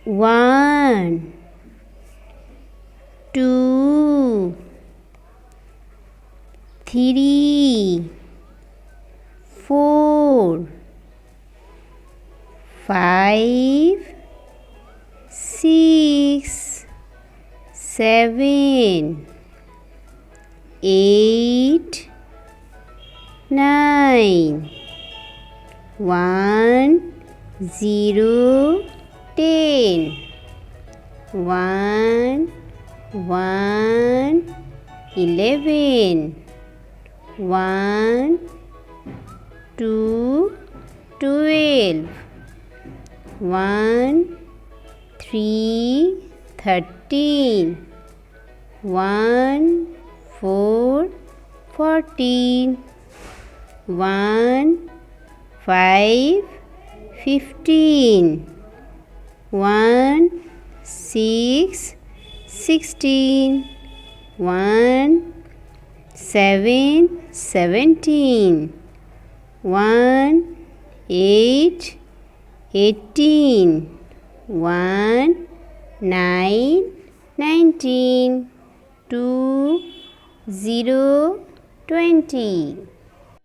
1 2 3 4 5 6 7 8 9 1 0 10 1 1 11 1 2 12 1 3 13 1 4 14 1 5 15 1 6 16 1 7 17 1 8 18 1 9 19 2 0 20